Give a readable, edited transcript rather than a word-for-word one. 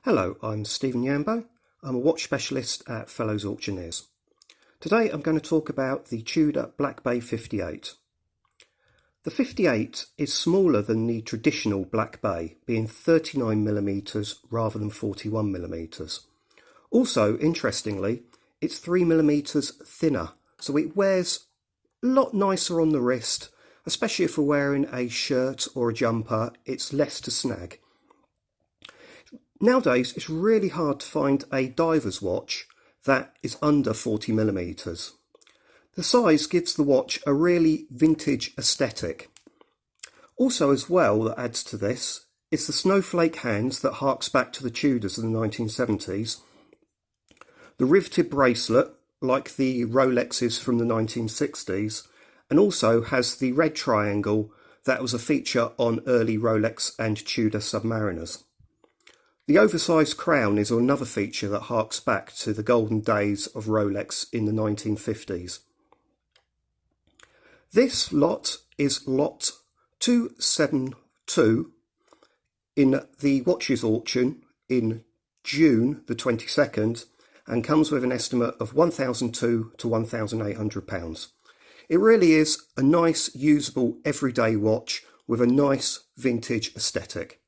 Hello, I'm Stephen Yambo. I'm a watch specialist at Fellows Auctioneers. Today I'm going to talk about the Tudor Black Bay 58. The 58 is smaller than the traditional Black Bay, being 39mm rather than 41mm. Also, interestingly, it's 3mm thinner, so it wears a lot nicer on the wrist, especially if we're wearing a shirt or a jumper. It's less to snag. Nowadays, it's really hard to find a diver's watch that is under 40mm. The size gives the watch a really vintage aesthetic. Also as well, that adds to this, is the snowflake hands that harks back to the Tudors in the 1970s. The riveted bracelet, like the Rolexes from the 1960s, and also has the red triangle that was a feature on early Rolex and Tudor Submariners. The oversized crown is another feature that harks back to the golden days of Rolex in the 1950s. This lot is lot 272 in the watches auction in June the 22nd and comes with an estimate of £1,200 to £1,800. It really is a nice, usable, everyday watch with a nice vintage aesthetic.